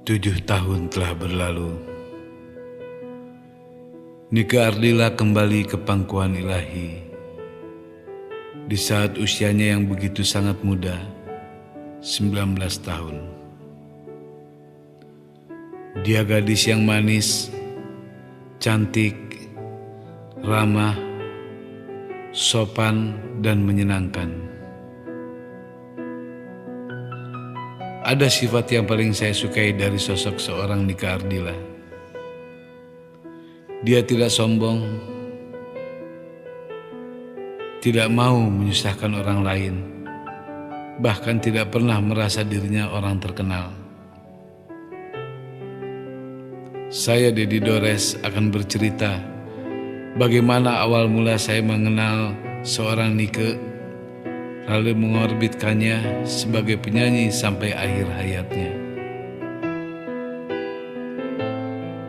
7 tahun telah berlalu. Nike Ardila kembali ke pangkuan ilahi di saat usianya yang begitu sangat muda, 19 tahun. Dia gadis yang manis, cantik, ramah, sopan, dan menyenangkan. Ada sifat yang paling saya sukai dari sosok seorang Nike Ardila. Dia tidak sombong, tidak mau menyusahkan orang lain, bahkan tidak pernah merasa dirinya orang terkenal. Saya, Dedi Dores, akan bercerita bagaimana awal mula saya mengenal seorang Nike, lalu mengorbitkannya sebagai penyanyi sampai akhir hayatnya.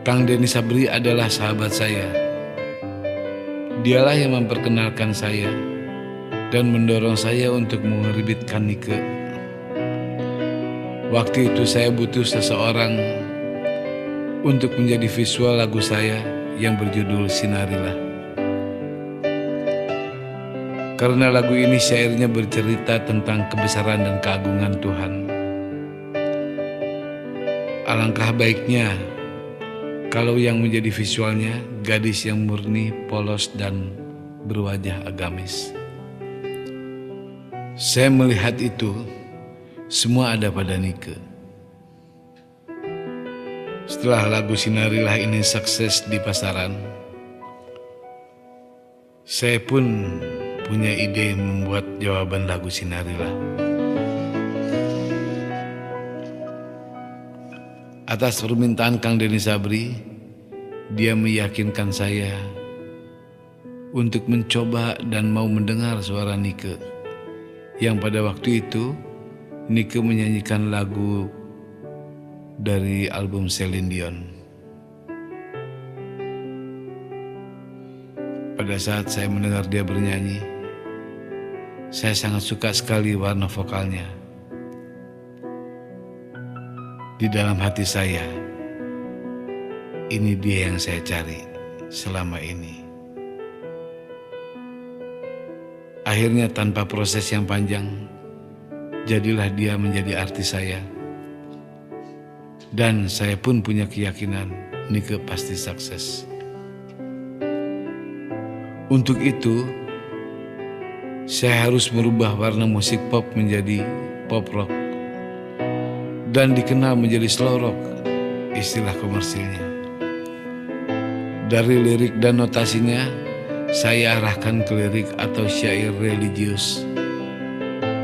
Kang Denny Sabri adalah sahabat saya. Dialah yang memperkenalkan saya dan mendorong saya untuk mengorbitkan Nike. Waktu itu saya butuh seseorang untuk menjadi visual lagu saya yang berjudul Sinarilah. Karena lagu ini syairnya bercerita tentang kebesaran dan keagungan Tuhan. Alangkah baiknya kalau yang menjadi visualnya gadis yang murni, polos, dan berwajah agamis. Saya melihat itu semua ada pada Nike. Setelah lagu Sinarilah ini sukses di pasaran, saya pun punya ide membuat jawaban lagu Sinarilah. Atas permintaan Kang Denny Sabri, dia meyakinkan saya untuk mencoba dan mau mendengar suara Nike, yang pada waktu itu Nike menyanyikan lagu dari album Celine Dion. Pada saat saya mendengar dia bernyanyi, saya sangat suka sekali warna vokalnya. Di dalam hati saya, ini dia yang saya cari selama ini. Akhirnya tanpa proses yang panjang, jadilah dia menjadi artis saya. Dan saya pun punya keyakinan Nike pasti sukses. Untuk itu, saya harus merubah warna musik pop menjadi pop rock dan dikenal menjadi slow rock, istilah komersilnya. Dari lirik dan notasinya, saya arahkan ke lirik atau syair religius,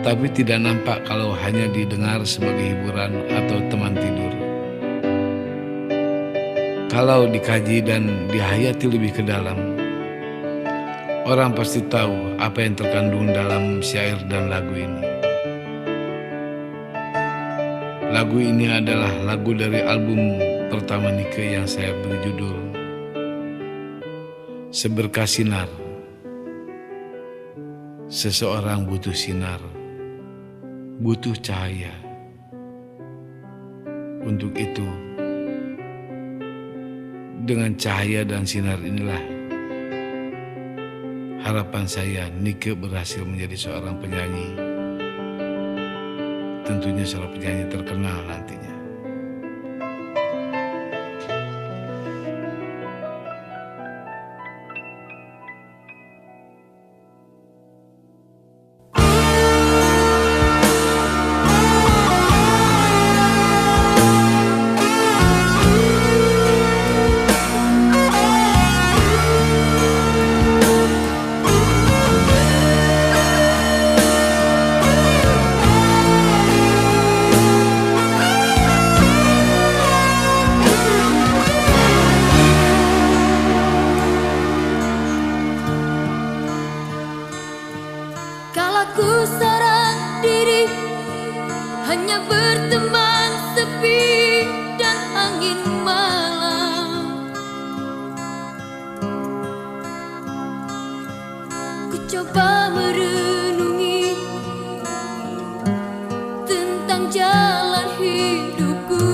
tapi tidak nampak kalau hanya didengar sebagai hiburan atau teman tidur. Kalau dikaji dan dihayati lebih ke dalam, orang pasti tahu apa yang terkandung dalam syair dan lagu ini. Lagu ini adalah lagu dari album pertama Nike yang saya beri judul Seberkas Sinar. Seseorang butuh sinar, butuh cahaya. Untuk itu, dengan cahaya dan sinar inilah harapan saya Nike berhasil menjadi seorang penyanyi, tentunya seorang penyanyi terkenal nantinya. Ku serang diri hanya berteman sepi dan angin malam. Ku coba merenungi tentang jalan hidupku.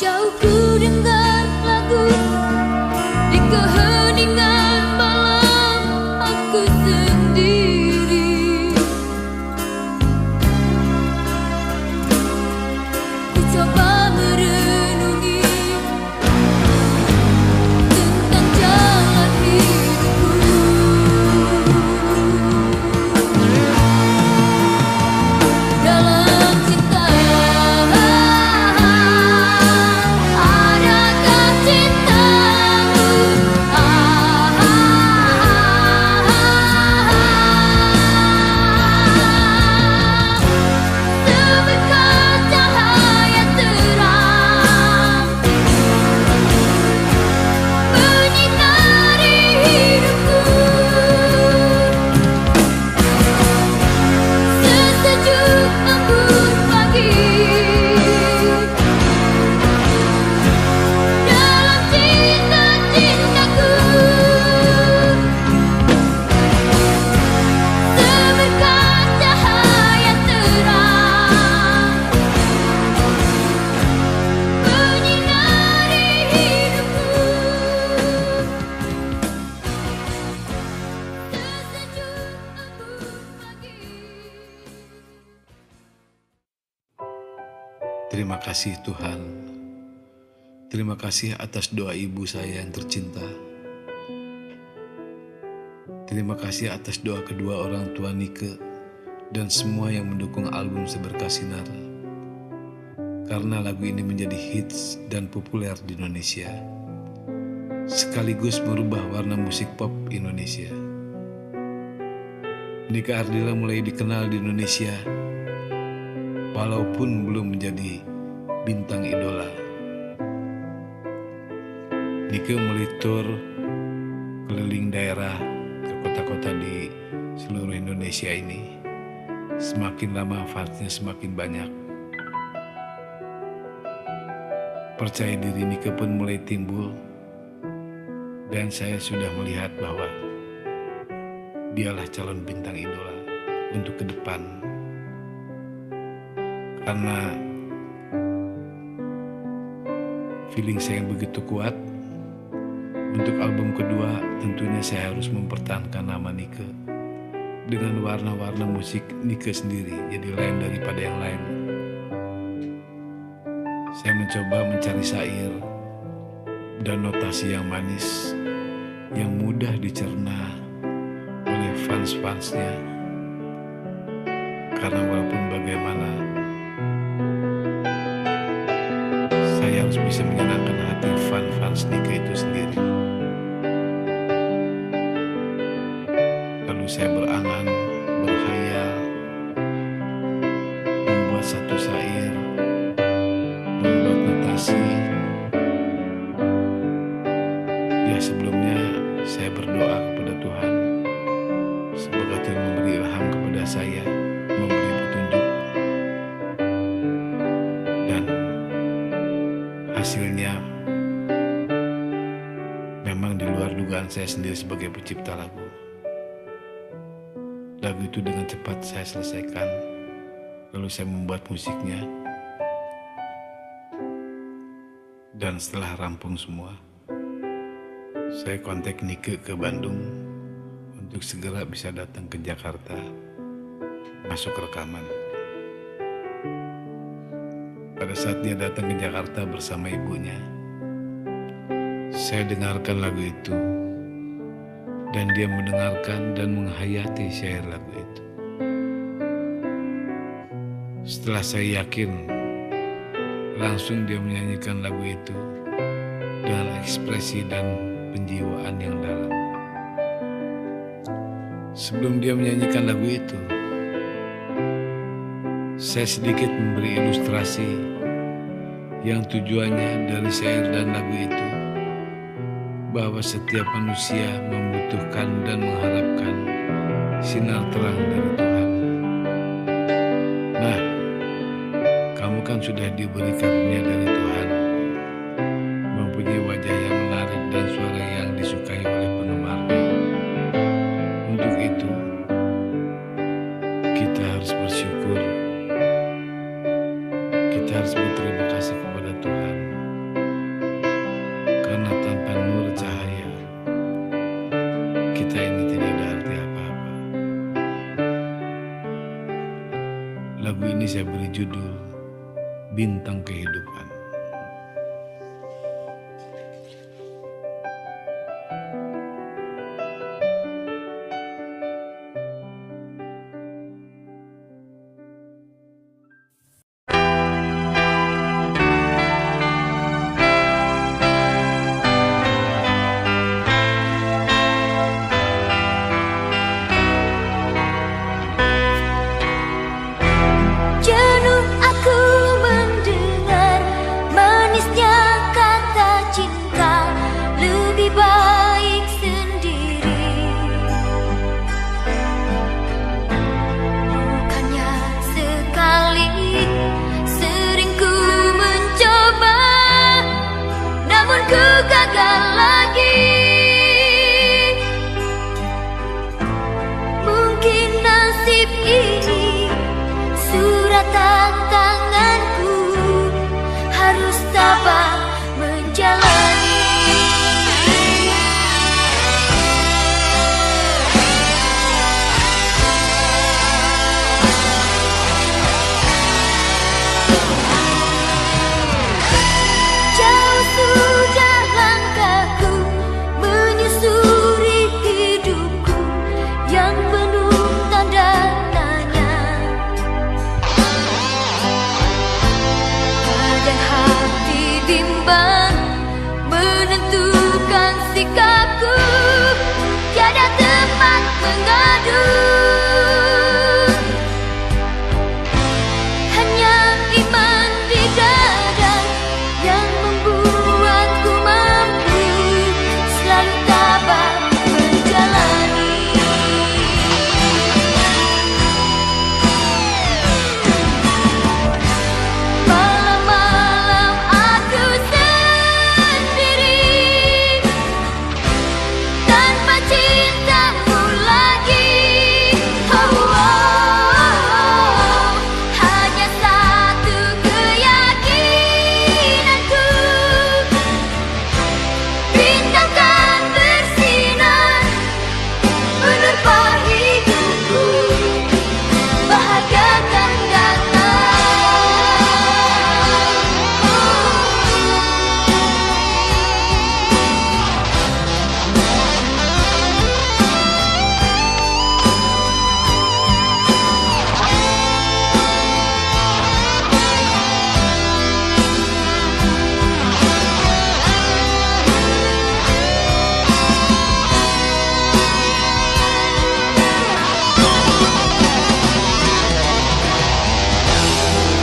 Jauh ku dengar lagu di keheningan malam aku sendiri. Ku coba merenungi tentang jalan hidupku. Dalam cinta adakah cintamu? Seberkah cahaya terang menyinari hidupku. Sesejuk embun pagi dalam cinta-cintaku. Seberkah cahaya terang menyinari hidupku. Sesejuk embun pagi. Terima kasih Tuhan. Terima kasih atas doa ibu saya yang tercinta. Terima kasih atas doa kedua orang tua Nike dan semua yang mendukung album Seberkah Sinar. Karena lagu ini menjadi hits dan populer di Indonesia, sekaligus merubah warna musik pop Indonesia. Nike Ardila mulai dikenal di Indonesia walaupun belum menjadi bintang idola. Nike mulai tur keliling daerah ke kota-kota di seluruh Indonesia ini. Semakin lama fansnya semakin banyak. Percaya diri Nike pun mulai timbul, dan saya sudah melihat bahwa dialah calon bintang idola untuk ke depan. Karena feeling saya yang begitu kuat, untuk album kedua tentunya saya harus mempertahankan nama Nike dengan warna-warna musik Nike sendiri, jadi lain daripada yang lain. Saya mencoba mencari syair dan notasi yang manis, yang mudah dicerna oleh fans-fansnya. Karena walaupun bagaimana, saya harus bisa menyenangkan hati fans Nike itu sendiri. Lalu saya berangan, berhayal, membuat satu syair, membuat notasi. Ya, sebelumnya saya berdoa kepada Tuhan, semoga Tuhan memberi ilham kepada saya, memberi petunjuk, dan hasilnya memang di luar dugaan saya sendiri sebagai pencipta lagu. Lagu itu dengan cepat saya selesaikan, lalu saya membuat musiknya, dan setelah rampung semua, saya kontak Nike ke Bandung untuk segera bisa datang ke Jakarta, masuk rekaman. Pada saat dia datang ke Jakarta bersama ibunya, saya dengarkan lagu itu, dan dia mendengarkan dan menghayati syair lagu itu. Setelah saya yakin, langsung dia menyanyikan lagu itu dengan ekspresi dan penjiwaan yang dalam. Sebelum dia menyanyikan lagu itu, saya sedikit memberi ilustrasi yang tujuannya dari syair dan lagu itu, bahwa setiap manusia membutuhkan dan mengharapkan sinar terang dari Tuhan. Nah, kamu kan sudah diberi karunia dari Tuhan, mempunyai wajah yang menarik dan suara yang disukai oleh penggemarnya. Untuk itu, kita harus bersyukur, kita harus berterima kasih kepada Tuhan berjudul Bintang Kehidupan. Jenuh aku mendengar manisnya kata cinta, lebih baik sendiri. Bukannya sekali, sering ku mencoba, namun ku gagal lagi. Mungkin nasib ini suratan tanganku, harus tabah menjalani. Jauh sudah langkahku menyusuri hidupku yang penuh tanda tanya. Dan hati bimbang menentukan sikapku, tiada tempat mengadu. Hanya iman di dada yang membuatku mampu selalu tabah menjalani. Malam-malam aku sendiri tanpa cintamu lagi. Oh, oh, oh. Hanya satu keyakinanku, bintang kan bersinar menerpa hidupku, bahagia kan datang.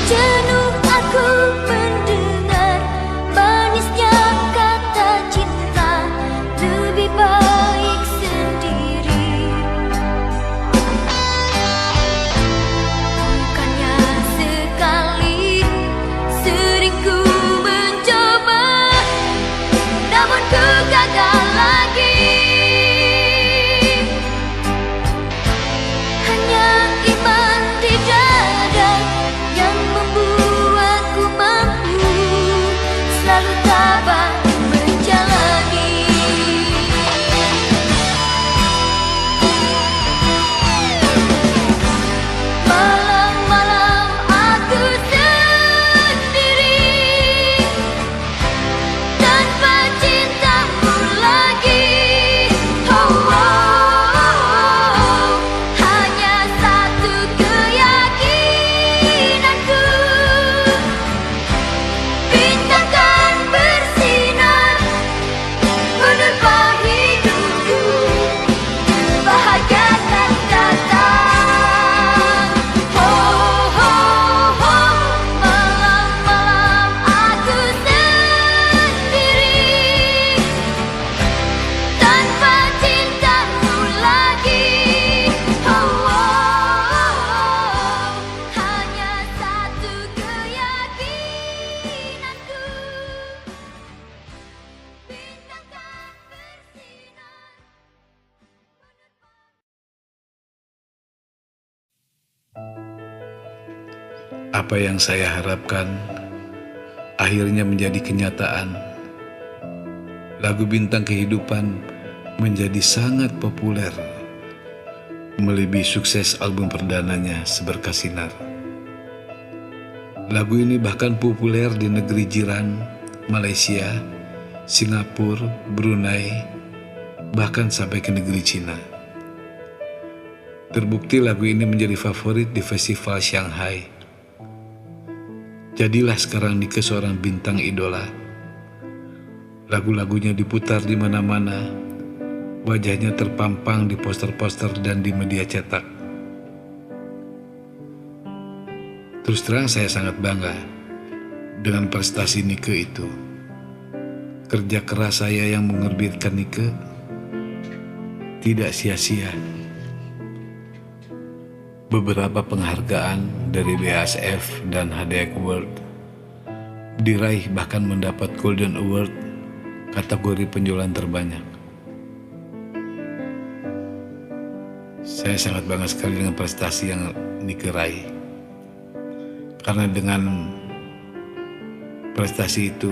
Jenuh aku mendengar manisnya kata cinta, lebih baik sendiri. Bukannya sekali, sering ku mencoba, namun ku gagal lagi. Hanya iman di dada yang membuatku mampu selalu tabah menjalani. Malam-malam aku sendiri tanpa cintamu lagi. Oh, oh, oh. Hanya satu keyakinanku, bintang kan bersinar menerpa hidupku, bahagia kan datang. Oh, oh, oh. Malam-malam aku sendiri tanpa cintamu lagi. Oh, oh, oh. Hanya satu keyakinanku, bintang kan bersinar. Apa yang saya harapkan akhirnya menjadi kenyataan. Lagu Bintang Kehidupan menjadi sangat populer, melebihi sukses album perdananya Seberkas Sinar. Lagu ini bahkan populer di negeri jiran, Malaysia, Singapura, Brunei, bahkan sampai ke negeri Cina. Terbukti lagu ini menjadi favorit di festival Shanghai. Jadilah sekarang Nike seorang bintang idola. Lagu-lagunya diputar di mana-mana, wajahnya terpampang di poster-poster dan di media cetak. Terus terang saya sangat bangga dengan prestasi Nike itu. Kerja keras saya yang menerbitkan Nike tidak sia-sia. Beberapa penghargaan dari BASF dan HDX Award diraih, bahkan mendapat Golden Award kategori penjualan terbanyak. Saya sangat bangga sekali dengan prestasi yang Nike raih. Karena dengan prestasi itu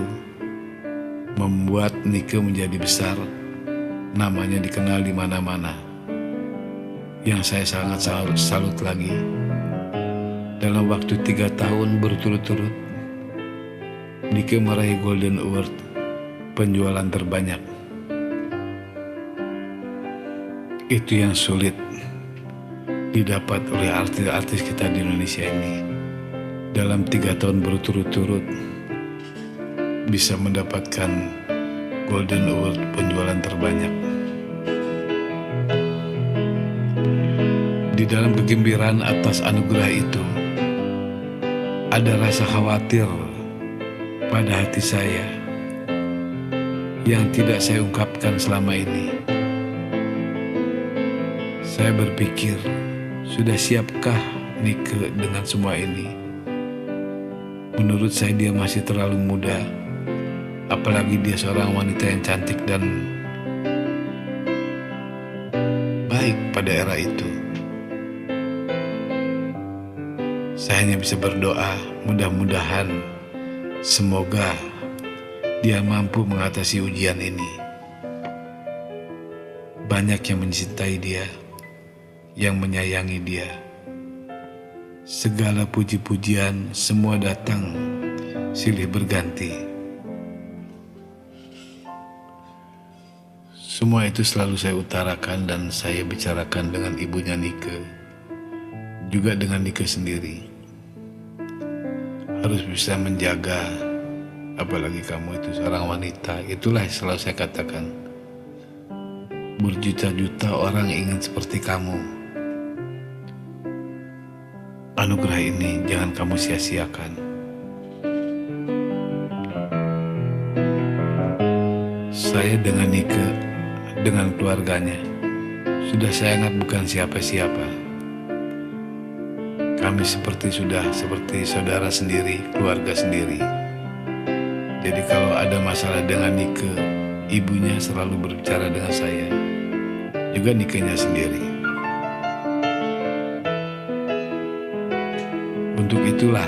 membuat Nike menjadi besar, namanya dikenal di mana-mana. Yang saya sangat salut lagi, dalam waktu 3 tahun berturut-turut, Nike meraih Golden Award penjualan terbanyak. Itu yang sulit didapat oleh artis-artis kita di Indonesia ini. Dalam 3 tahun berturut-turut bisa mendapatkan Golden Award penjualan terbanyak. Di dalam kegembiraan atas anugerah itu, ada rasa khawatir pada hati saya yang tidak saya ungkapkan selama ini. Saya berpikir, sudah siapkah Nike dengan semua ini? Menurut saya dia masih terlalu muda, apalagi dia seorang wanita yang cantik dan baik pada era itu. Saya hanya bisa berdoa, mudah-mudahan semoga dia mampu mengatasi ujian ini. Banyak yang mencintai dia, yang menyayangi dia. Segala puji-pujian semua datang silih berganti. Semua itu selalu saya utarakan dan saya bicarakan dengan ibunya Nike, juga dengan Nike sendiri. Harus bisa menjaga, apalagi kamu itu seorang wanita. Itulah yang selalu saya katakan. Berjuta-juta orang ingin seperti kamu. Anugerah ini jangan kamu sia-siakan. Saya dengan Nike, dengan keluarganya, sudah saya anggap bukan siapa-siapa. Kami seperti saudara sendiri, keluarga sendiri. Jadi kalau ada masalah dengan Nike, ibunya selalu berbicara dengan saya, juga Nike-nya sendiri. Untuk itulah,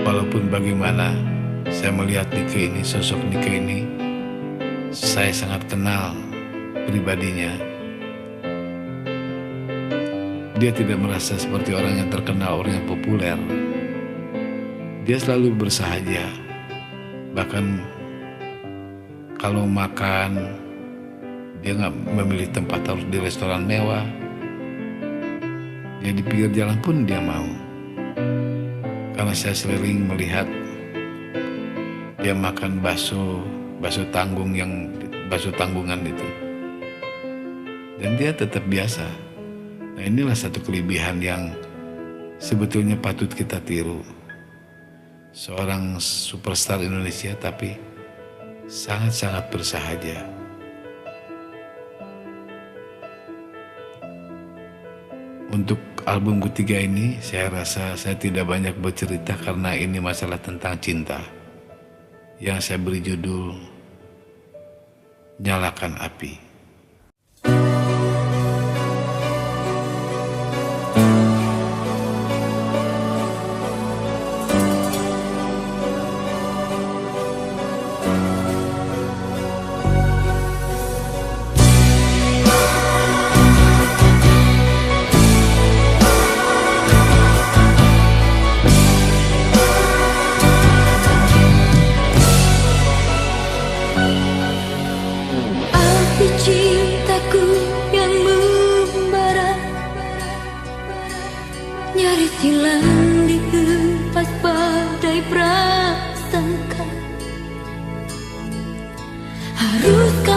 walaupun bagaimana saya melihat Nike ini, sosok Nike ini, saya sangat kenal pribadinya. Dia tidak merasa seperti orang yang terkenal, orang yang populer. Dia selalu bersahaja. Bahkan kalau makan, dia nggak memilih tempat, harus di restoran mewah. Dia di pinggir jalan pun dia mau. Karena saya sering melihat dia makan bakso tanggungan itu. Dan dia tetap biasa. Nah, inilah satu kelebihan yang sebetulnya patut kita tiru. Seorang superstar Indonesia tapi sangat-sangat bersahaja. Untuk album ketiga ini, saya rasa saya tidak banyak bercerita karena ini masalah tentang cinta. Yang saya beri judul Nyalakan Api.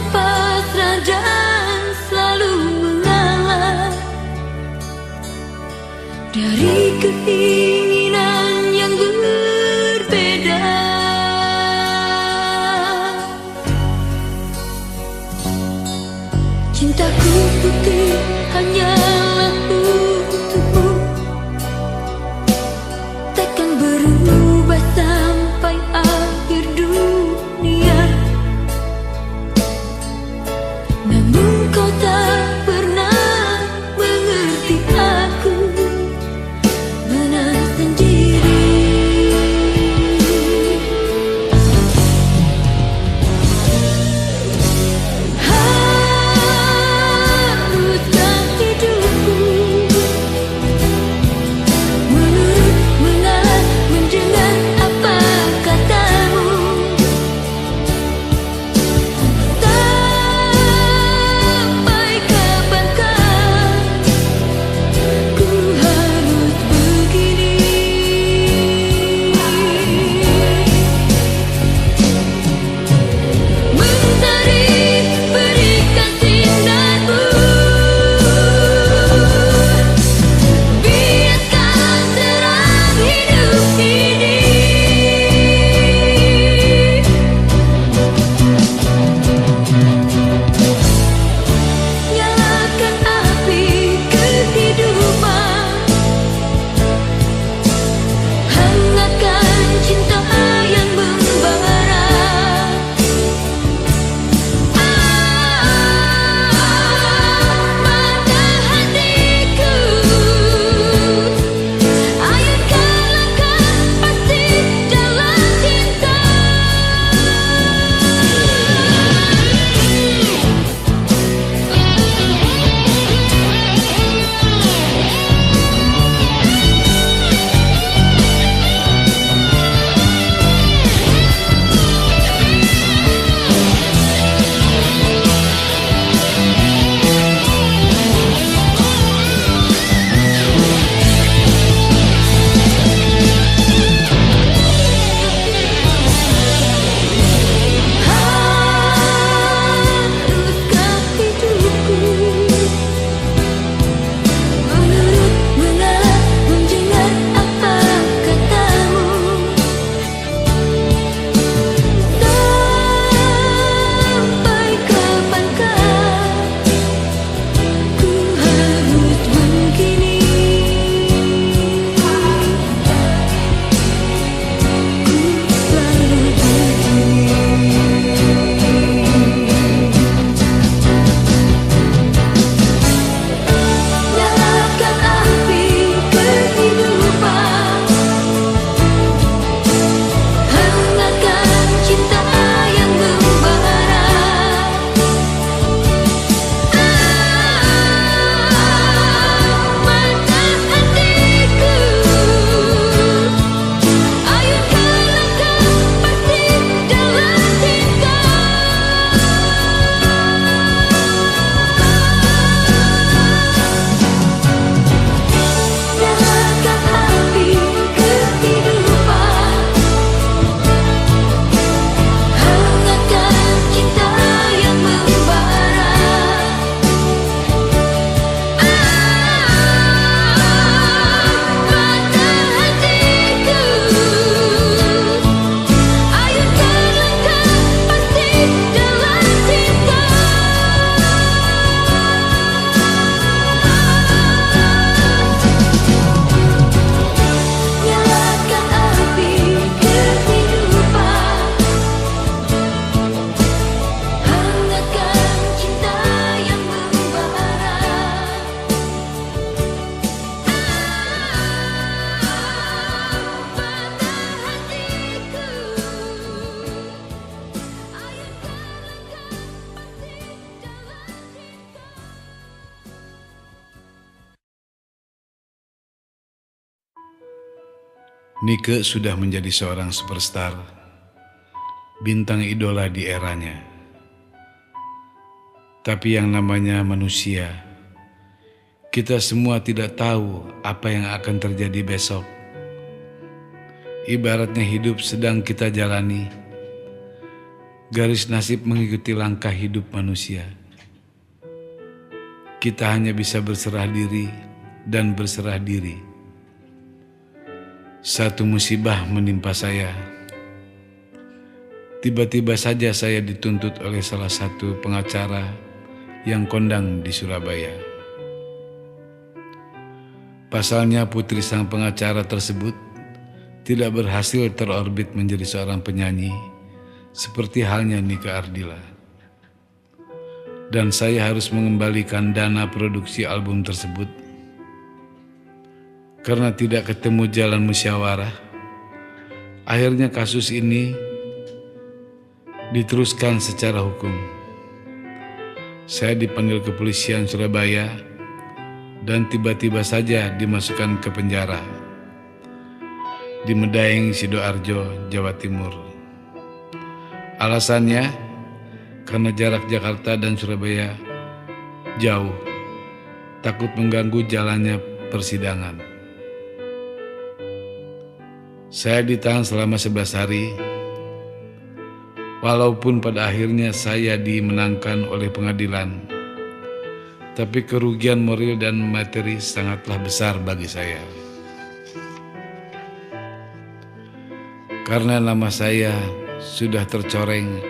tak pasrah dan selalu mengalah dari keinginan yang berbeda. Cintaku putih hanyalah untukmu, takkan berubah sampai akhir dunia. Namun kau tak pernah mengerti aku menang sendiri. Haruskah hidupku menurut, mengalah, mendengar apa katamu? Sampai kapankah ku harus begini? Mentari berikan sinarmu, biarkan terang hidup ini. Nyalakan api kehidupan, hangatkan cinta yang membara. Mata hatiku, ayunkan langkah pasti dalam cinta. Haruskah hidupku menurut, mengalah, mendengar apa katamu? Sampai kapankah ku harus begini? Ku selalu nyalakan api kehidupan, hangatkan cinta yang membara. Mata hatiku, ayunkan langkah pasti dalam cinta. Nyalakan api kehidupan, hangatkan cinta yang membara. Mata hatiku, ayunkan langkah pasti dalam cinta. Nyalakan api kehidupan, hangatkan cinta yang membara. Mata hatiku, ayunkan langkah pasti dalam cinta. Nike sudah menjadi seorang superstar, bintang idola di eranya. Tapi yang namanya manusia, kita semua tidak tahu apa yang akan terjadi besok. Ibaratnya hidup sedang kita jalani, garis nasib mengikuti langkah hidup manusia. Kita hanya bisa berserah diri dan berserah diri. Satu musibah menimpa saya. Tiba-tiba saja saya dituntut oleh salah satu pengacara yang kondang di Surabaya. Pasalnya putri sang pengacara tersebut tidak berhasil terorbit menjadi seorang penyanyi seperti halnya Nike Ardilla. Dan saya harus mengembalikan dana produksi album tersebut. Karena tidak ketemu jalan musyawarah, akhirnya kasus ini diteruskan secara hukum. Saya dipanggil kepolisian Surabaya dan tiba-tiba saja dimasukkan ke penjara di Medaeng, Sidoarjo, Jawa Timur. Alasannya karena jarak Jakarta dan Surabaya jauh, takut mengganggu jalannya persidangan. Saya ditahan selama 11 hari. Walaupun pada akhirnya saya dimenangkan oleh pengadilan, tapi kerugian moral dan materi sangatlah besar bagi saya. Karena nama saya sudah tercoreng,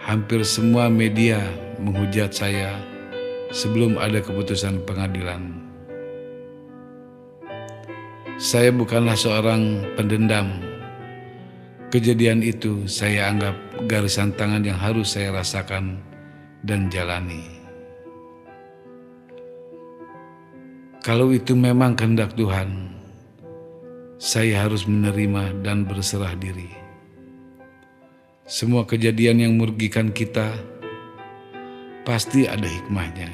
hampir semua media menghujat saya sebelum ada keputusan pengadilan. Saya bukanlah seorang pendendam. Kejadian itu saya anggap garisan tangan yang harus saya rasakan dan jalani. Kalau itu memang kehendak Tuhan, saya harus menerima dan berserah diri. Semua kejadian yang merugikan kita pasti ada hikmahnya.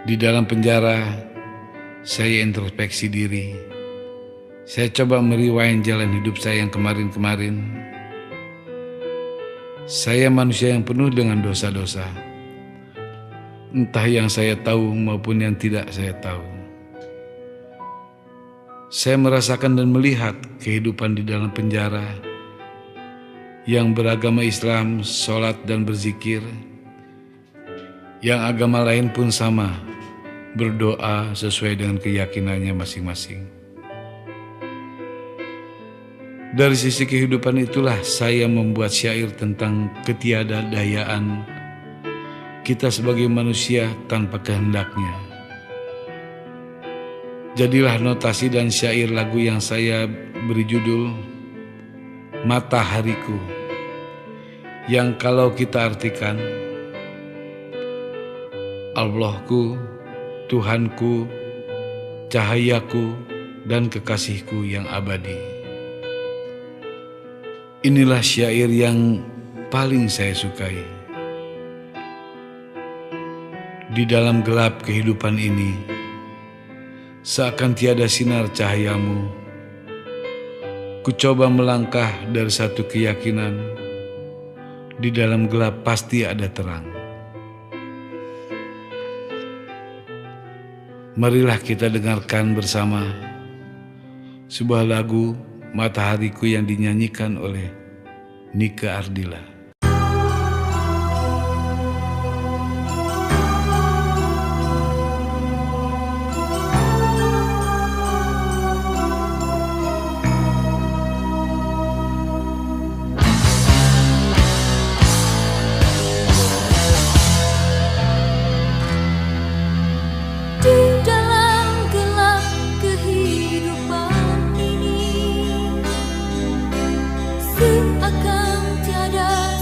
Di dalam penjara, saya introspeksi diri. Saya coba merewind jalan hidup saya yang kemarin-kemarin. Saya manusia yang penuh dengan dosa-dosa, entah yang saya tahu maupun yang tidak saya tahu. Saya merasakan dan melihat kehidupan di dalam penjara yang beragama Islam, sholat dan berzikir, yang agama lain pun sama, berdoa sesuai dengan keyakinannya masing-masing. Dari sisi kehidupan itulah saya membuat syair tentang ketiadadayaan kita sebagai manusia tanpa kehendaknya. Jadilah notasi dan syair lagu yang saya beri judul Matahariku, yang kalau kita artikan, Allahku, Tuhanku, cahayaku, dan kekasihku yang abadi. Inilah syair yang paling saya sukai. Di dalam gelap kehidupan ini, seakan tiada sinar cahayamu, ku coba melangkah dari satu keyakinan, di dalam gelap pasti ada terang. Marilah kita dengarkan bersama sebuah lagu Matahariku yang dinyanyikan oleh Nike Ardilla. Seakan tiada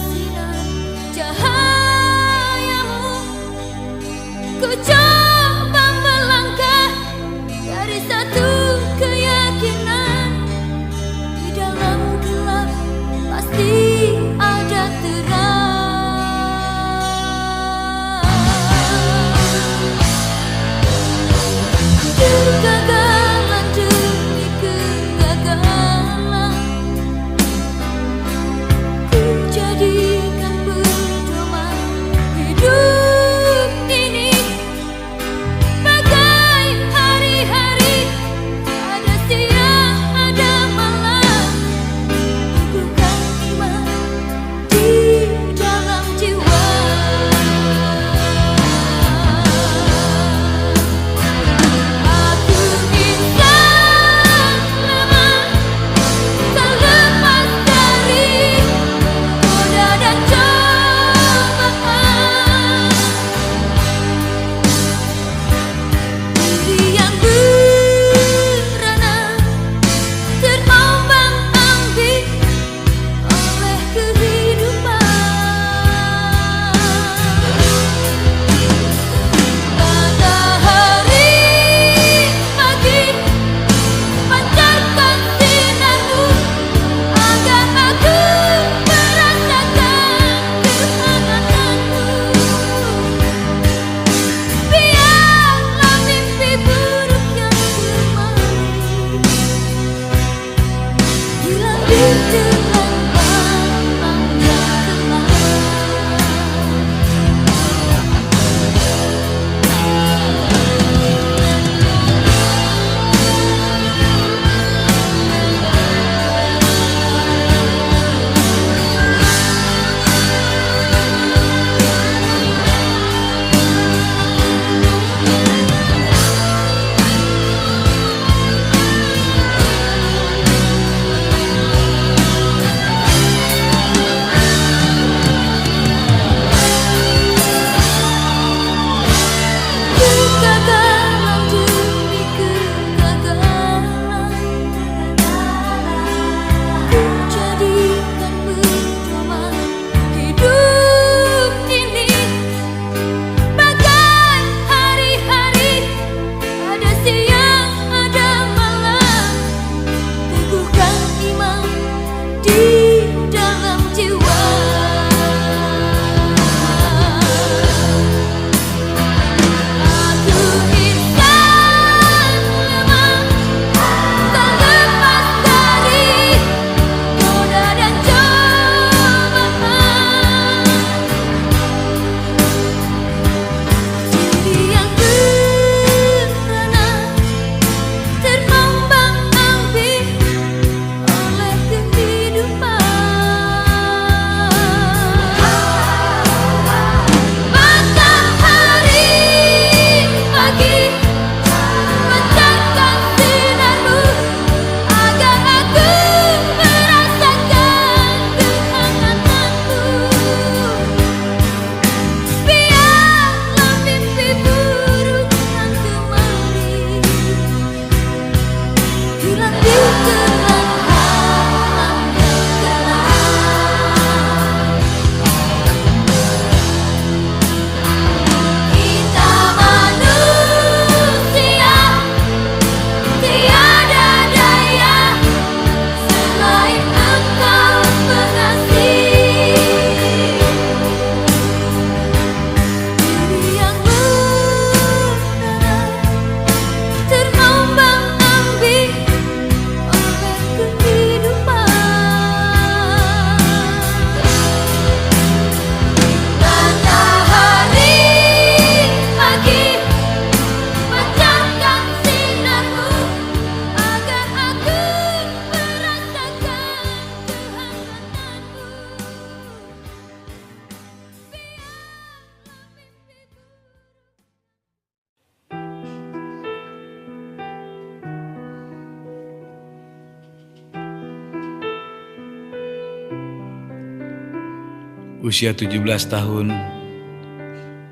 Usia 17 tahun,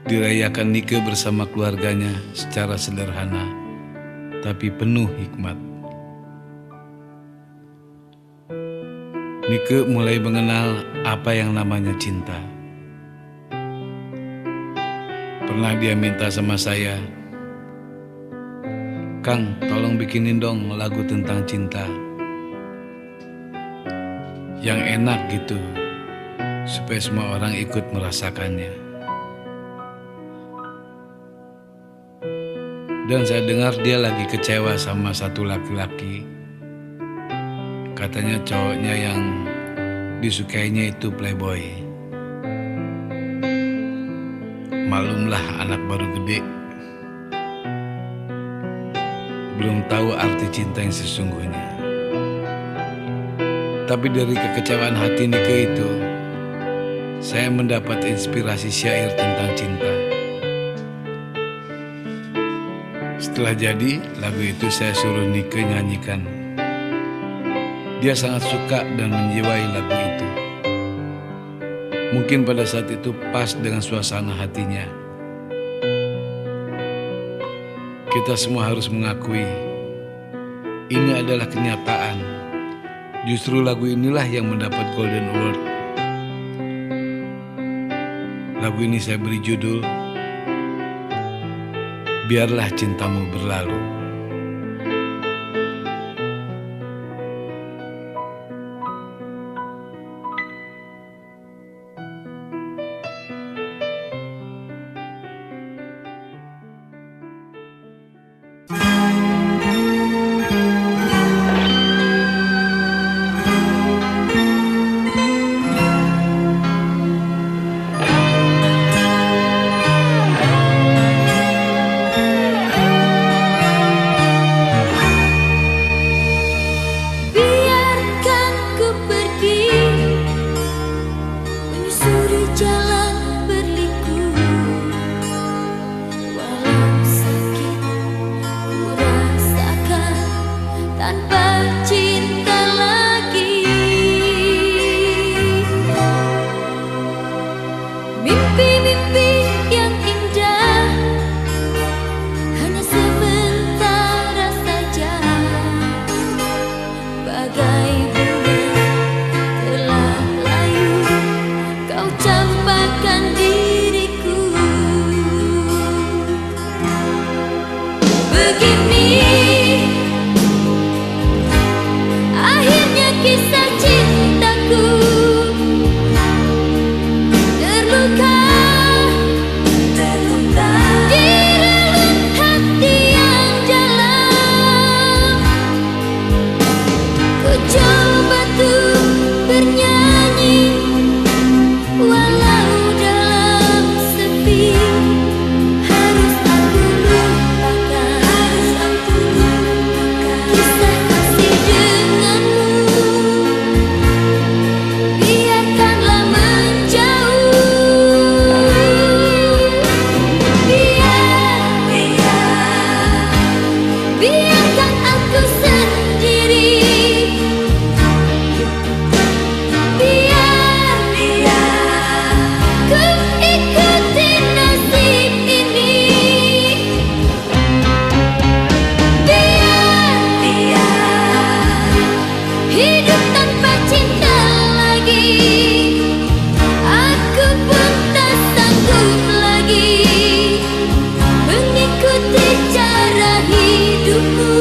dirayakan Nike bersama keluarganya secara sederhana, tapi penuh hikmat. Nike mulai mengenal apa yang namanya cinta. Pernah dia minta sama saya, "Kang, tolong bikinin dong lagu tentang cinta yang enak gitu, supaya semua orang ikut merasakannya." Dan saya dengar dia lagi kecewa sama satu laki-laki. Katanya cowoknya yang disukainya itu playboy. Malumlah anak baru gede, belum tahu arti cinta yang sesungguhnya. Tapi dari kekecewaan hati Nike itu, saya mendapat inspirasi syair tentang cinta. Setelah jadi, lagu itu saya suruh Nike nyanyikan. Dia sangat suka dan menjiwai lagu itu. Mungkin pada saat itu pas dengan suasana hatinya. Kita semua harus mengakui, ini adalah kenyataan. Justru lagu inilah yang mendapat Golden Award. Lagu ini saya beri judul Biarlah Cintamu Berlalu. cinta lagi. Aku pun tak sanggup lagi mengikuti cara hidupmu.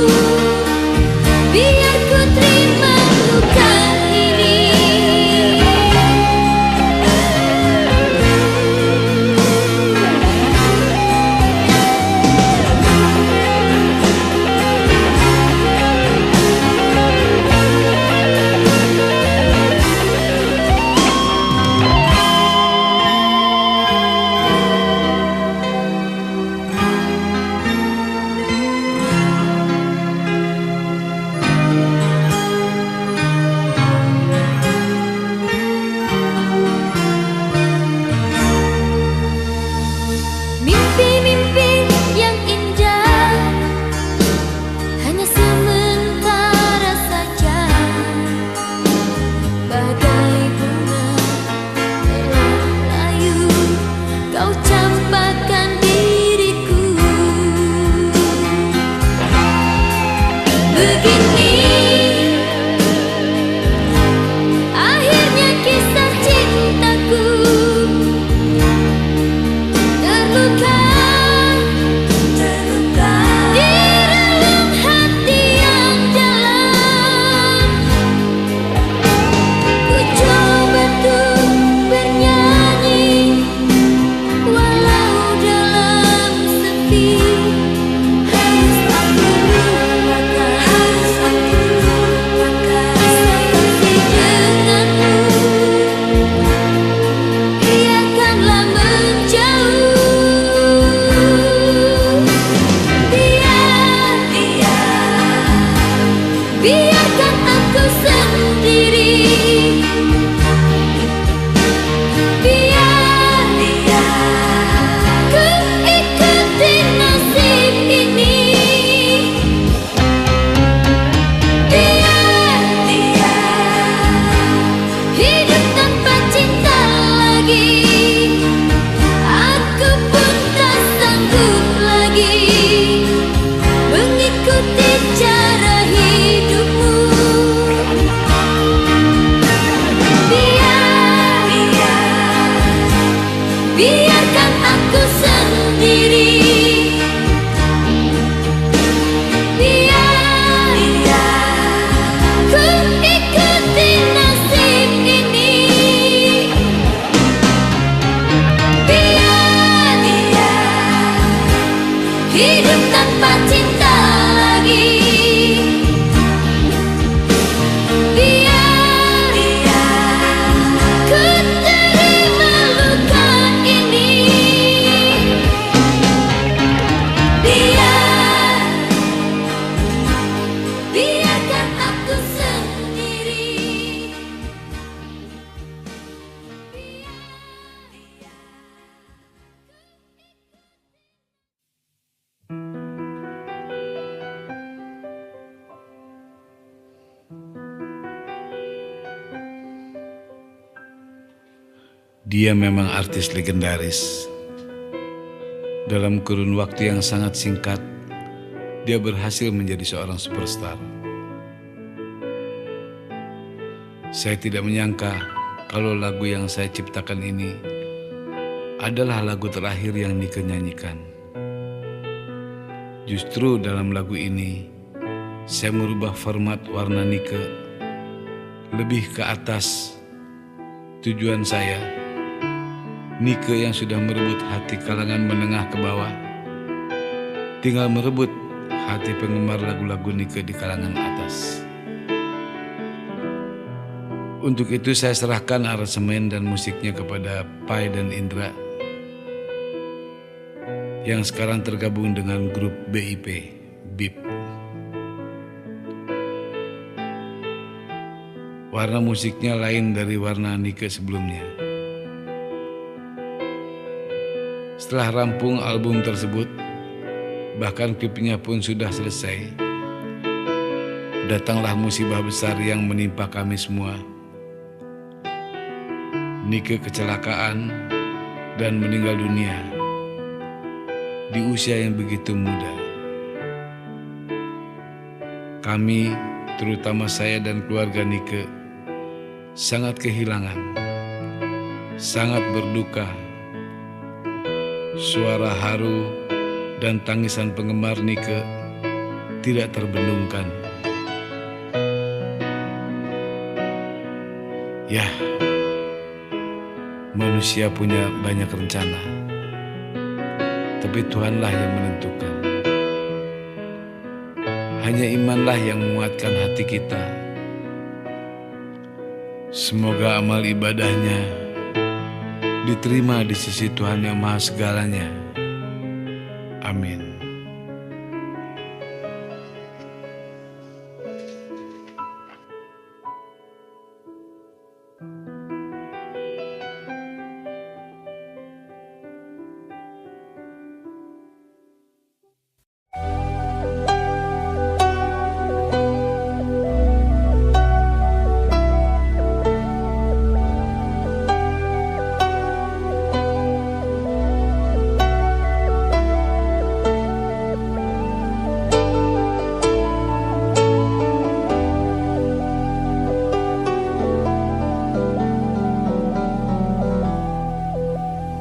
Biar ku terima luka ini. Mimpi-mimpi yang indah hanya sementara saja, bagai bunga telah layu kau campakkan diriku. Begini akhirnya kisah cintaku, terluka di dalam hati yang dalam. Ku coba tuh bernyanyi walau dalam sepi. Harus aku lupakan kisah kasih denganmu. Biarkanlah menjauh. Biarkan aku sendiri. Biar ku ikuti nasib ini. Biar hidup tanpa cinta lagi. Aku pun tak sanggup lagi mengikuti cara hidupmu. Biarkan aku sendiri. Biar ku ikuti nasib ini. Biar hidup tanpa cinta lagi. Biar ku terima luka ini. Biarkan aku sendiri. Dia memang artis legendaris. Dalam kurun waktu yang sangat singkat, dia berhasil menjadi seorang superstar. Saya tidak menyangka kalau lagu yang saya ciptakan ini adalah lagu terakhir yang Nike nyanyikan. Justru dalam lagu ini, saya merubah format warna Nike lebih ke atas. Tujuan saya, Nike yang sudah merebut hati kalangan menengah ke bawah, tinggal merebut hati penggemar lagu-lagu Nike di kalangan atas. Untuk itu saya serahkan aransemen dan musiknya kepada Pai dan Indra yang sekarang tergabung dengan grup BIP. Warna musiknya lain dari warna Nike sebelumnya. Setelah rampung album tersebut, bahkan klipnya pun sudah selesai, datanglah musibah besar yang menimpa kami semua. Nike kecelakaan dan meninggal dunia di usia yang begitu muda. Kami, terutama saya dan keluarga Nike, sangat kehilangan, sangat berduka. Suara haru dan tangisan penggemar Nike tidak terbendungkan. Ya, manusia punya banyak rencana, tapi Tuhanlah yang menentukan. Hanya imanlah yang menguatkan hati kita. Semoga amal ibadahnya diterima di sisi Tuhan yang Maha Segalanya. Amin.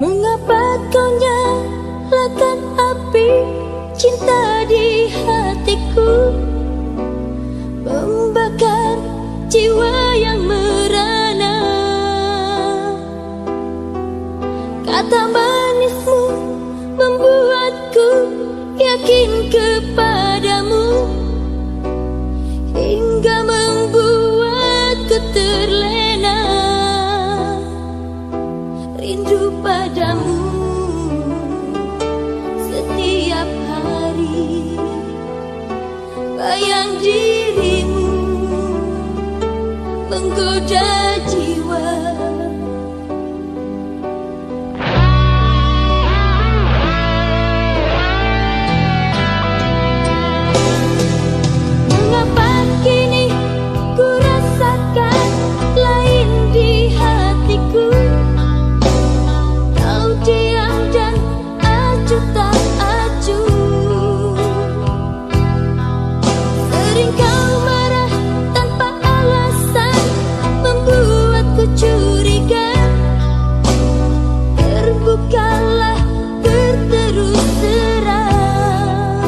Mengapa kau nyalakan api cinta di hatiku, membakar jiwa yang merana? Kata manismu membuatku yakin kepadamu, hingga membuatku terlena rindu padamu setiap hari. Bayang dirimu menggoda jiwa. Mengapa kini ku rasakan lain di hatiku? Diam dan acuh tak acuh. Sering kau marah tanpa alasan, membuatku curiga. Terbukalah berterus terang.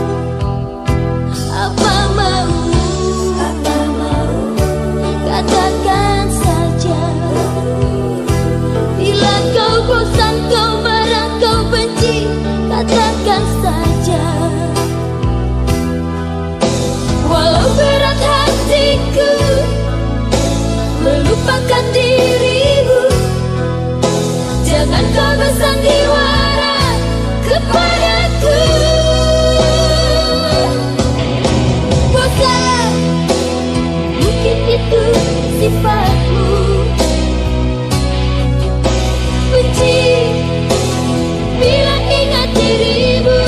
Apa maumu, katakan saja. Bila kau bosan, kau marah, kau benci, katakan saja. Walau berat hatiku melupakan dirimu, jangan kau bersandiwara kepadaku. Bosan, mungkin itu sifatmu. Benci bila ingat dirimu.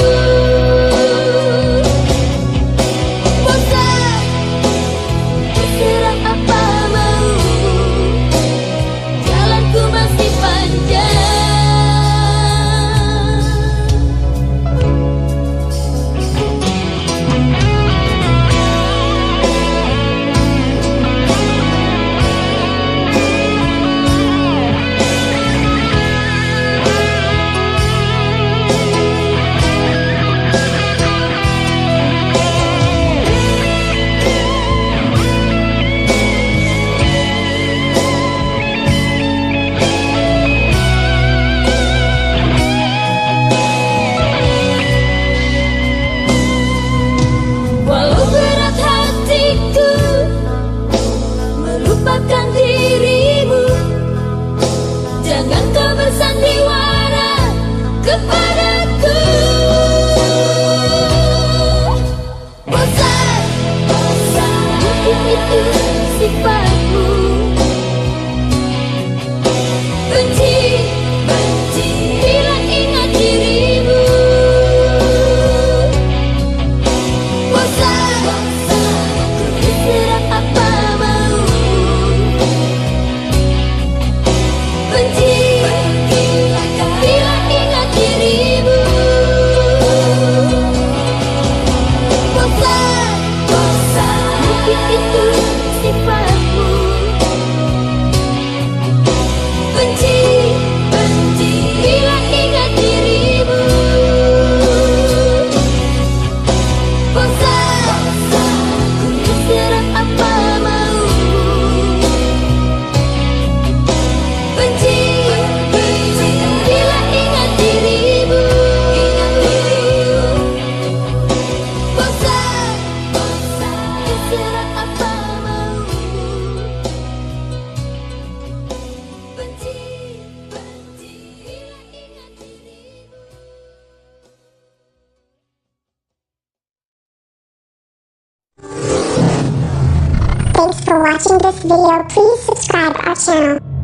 Bosan, terserah apa maumu, jalanku masih panjang. Thanks for watching this video. Please subscribe our channel.